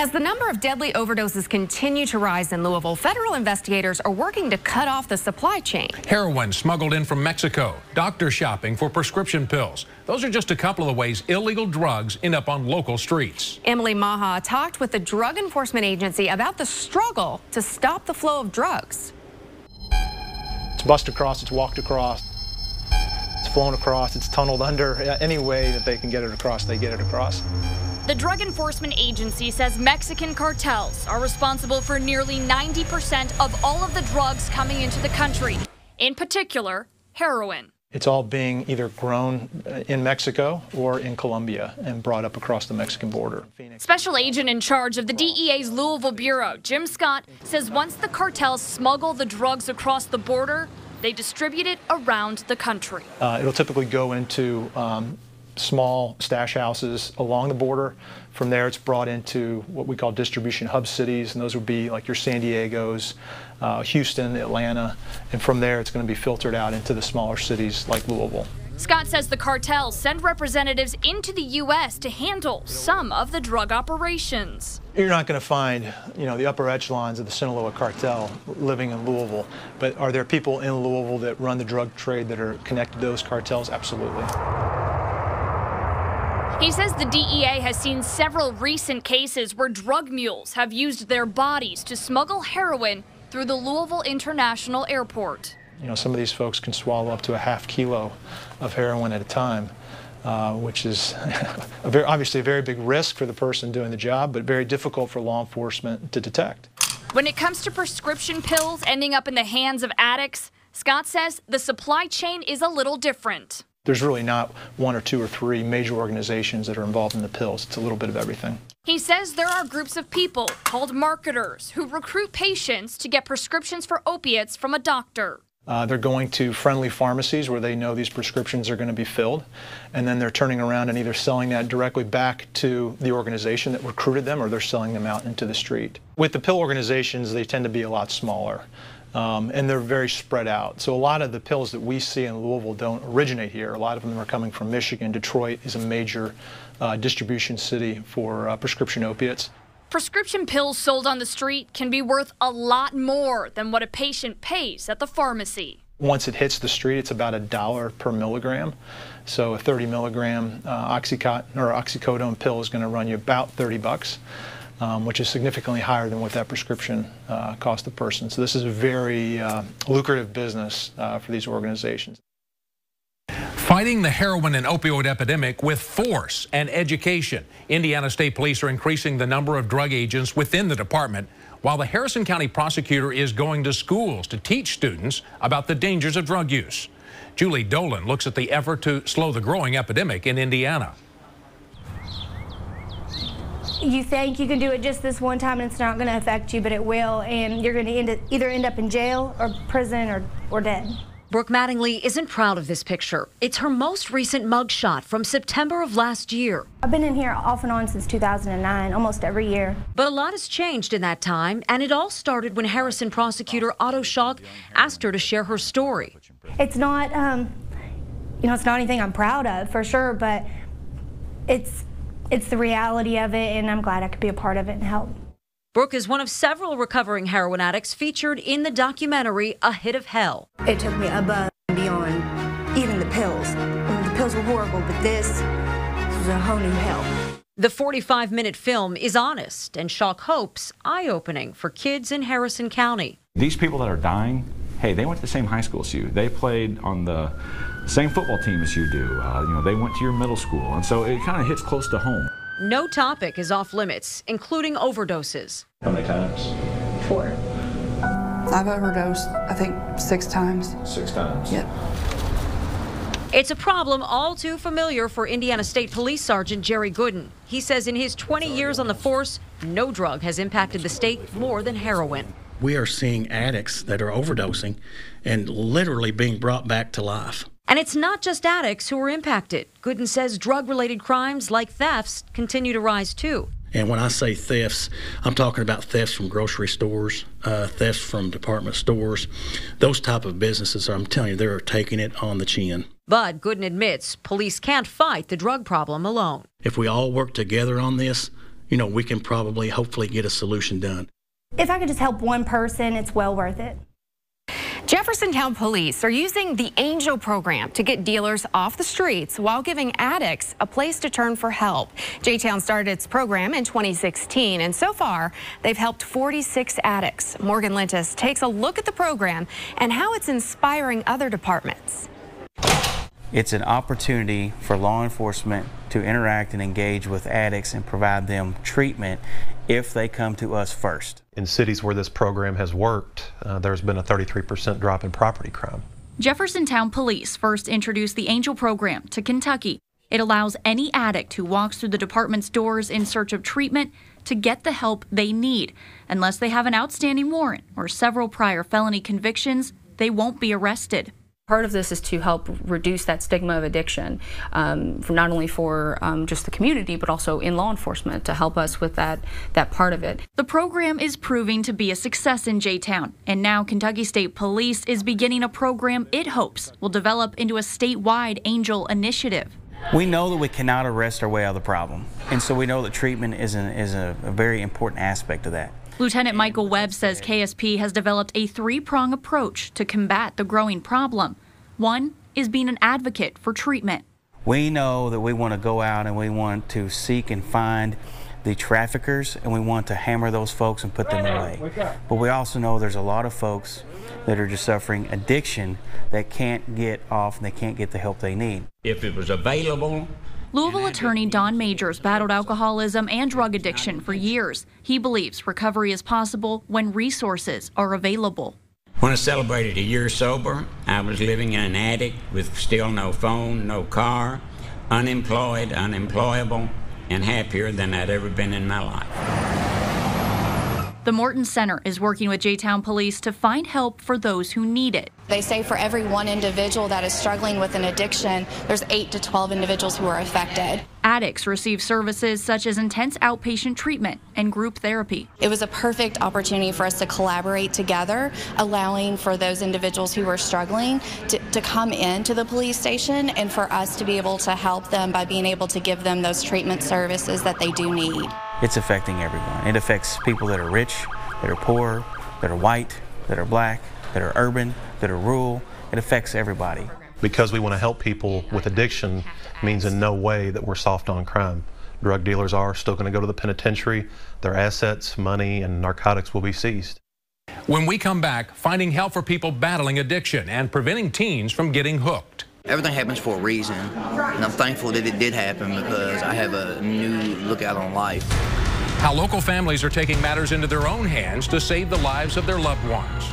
As the number of deadly overdoses continue to rise in Louisville, federal investigators are working to cut off the supply chain. Heroin smuggled in from Mexico, doctor shopping for prescription pills. Those are just a couple of the ways illegal drugs end up on local streets. Emily Maha talked with the Drug Enforcement Agency about the struggle to stop the flow of drugs. It's bussed across, it's walked across, it's flown across, it's tunneled under. Any way that they can get it across, they get it across. The Drug Enforcement Agency says Mexican cartels are responsible for nearly 90% of all of the drugs coming into the country, in particular, heroin. It's all being either grown in Mexico or in Colombia and brought up across the Mexican border. Special agent in charge of the DEA's Louisville Bureau, Jim Scott, says once the cartels smuggle the drugs across the border, they distribute it around the country. It'll typically go into small stash houses along the border. From there, it's brought into what we call distribution hub cities, and those would be like your San Diego's, Houston, Atlanta, and from there it's going to be filtered out into the smaller cities like Louisville. Scott says the cartels send representatives into the U.S. to handle some of the drug operations. You're not going to find, the upper echelons of the Sinaloa cartel living in Louisville, but are there people in Louisville that run the drug trade that are connected to those cartels? Absolutely. He says the DEA has seen several recent cases where drug mules have used their bodies to smuggle heroin through the Louisville International Airport. Some of these folks can swallow up to a half kilo of heroin at a time, which is obviously a very big risk for the person doing the job, but very difficult for law enforcement to detect. When it comes to prescription pills ending up in the hands of addicts, Scott says the supply chain is a little different. There's really not one or two or three major organizations that are involved in the pills. It's a little bit of everything. He says there are groups of people called marketers who recruit patients to get prescriptions for opiates from a doctor. They're going to friendly pharmacies where they know these prescriptions are going to be filled, and then they're turning around and either selling that directly back to the organization that recruited them, or they're selling them out into the street. With the pill organizations, they tend to be a lot smaller. And they're very spread out. So a lot of the pills that we see in Louisville don't originate here. A lot of them are coming from Michigan. Detroit is a major distribution city for prescription opiates. Prescription pills sold on the street can be worth a lot more than what a patient pays at the pharmacy. Once it hits the street, it's about $1 per milligram. So a 30 milligram oxycodone pill is going to run you about $30. Which is significantly higher than what that prescription cost the person. So this is a very lucrative business for these organizations. Fighting the heroin and opioid epidemic with force and education. Indiana State Police are increasing the number of drug agents within the department, while the Harrison County prosecutor is going to schools to teach students about the dangers of drug use. Julie Dolan looks at the effort to slow the growing epidemic in Indiana. You think you can do it just this one time and it's not going to affect you, but it will, and you're going to either end up in jail or prison or dead. Brooke Mattingly isn't proud of this picture. It's her most recent mugshot from September of last year. I've been in here off and on since 2009, almost every year. But a lot has changed in that time, and it all started when Harrison prosecutor Otto Schalk asked her to share her story. It's not, it's not anything I'm proud of, for sure, but it's the reality of it, and I'm glad I could be a part of it and help. Brooke is one of several recovering heroin addicts featured in the documentary A Hit of Hell. It took me above and beyond even the pills. The pills were horrible, but this was a whole new hell. The 45-minute film is honest, and Schalk hopes eye-opening for kids in Harrison County. These people that are dying, hey, they went to the same high school as you. They played on the same football team as you do. They went to your middle school, and so it kind of hits close to home. No topic is off limits, including overdoses. How many times? 4. I've overdosed, I think, 6 times. 6 times? Yep. It's a problem all too familiar for Indiana State Police Sergeant Jerry Gooden. He says in his 20 years on the force, no drug has impacted the state more than heroin. We are seeing addicts that are overdosing and literally being brought back to life. And it's not just addicts who are impacted. Gooden says drug-related crimes like thefts continue to rise too. And when I say thefts, I'm talking about thefts from grocery stores, thefts from department stores, those type of businesses. I'm telling you, they're taking it on the chin. But Gooden admits police can't fight the drug problem alone. If we all work together on this, we can probably, hopefully get a solution done. If I could just help one person, it's well worth it. Jeffersontown police are using the Angel program to get dealers off the streets while giving addicts a place to turn for help. J-Town started its program in 2016, and so far they've helped 46 addicts. Morgan Lintus takes a look at the program and how it's inspiring other departments. It's an opportunity for law enforcement to interact and engage with addicts and provide them treatment if they come to us first. In cities where this program has worked, there's been a 33% drop in property crime. Jeffersontown Police first introduced the Angel program to Kentucky. It allows any addict who walks through the department's doors in search of treatment to get the help they need. Unless they have an outstanding warrant or several prior felony convictions, they won't be arrested. Part of this is to help reduce that stigma of addiction, not only for just the community, but also in law enforcement to help us with that part of it. The program is proving to be a success in J-Town, and now Kentucky State Police is beginning a program it hopes will develop into a statewide Angel initiative. We know that we cannot arrest our way out of the problem, and so we know that treatment is a very important aspect of that. Lieutenant Michael Webb says KSP has developed a three-prong approach to combat the growing problem. One is being an advocate for treatment. We know that we want to go out and we want to seek and find the traffickers, and we want to hammer those folks and put them away. But we also know there's a lot of folks that are just suffering addiction that can't get off and they can't get the help they need. If it was available. Louisville attorney Don Majors battled alcoholism and drug addiction for years. He believes recovery is possible when resources are available. When I celebrated a year sober, I was living in an attic with still no phone, no car, unemployed, unemployable, and happier than I'd ever been in my life. The Morton Center is working with J-Town Police to find help for those who need it. They say for every one individual that is struggling with an addiction, there's 8 to 12 individuals who are affected. Addicts receive services such as intense outpatient treatment and group therapy. It was a perfect opportunity for us to collaborate together, allowing for those individuals who are struggling to come into the police station and for us to be able to help them by being able to give them those treatment services that they do need. It's affecting everyone. It affects people that are rich, that are poor, that are white, that are black, that are urban, that are rural. It affects everybody. Because we want to help people with addiction means in no way that we're soft on crime. Drug dealers are still going to go to the penitentiary. Their assets, money, and narcotics will be seized. When we come back, finding help for people battling addiction and preventing teens from getting hooked. Everything happens for a reason, and I'm thankful that it did happen because I have a new lookout on life. How local families are taking matters into their own hands to save the lives of their loved ones.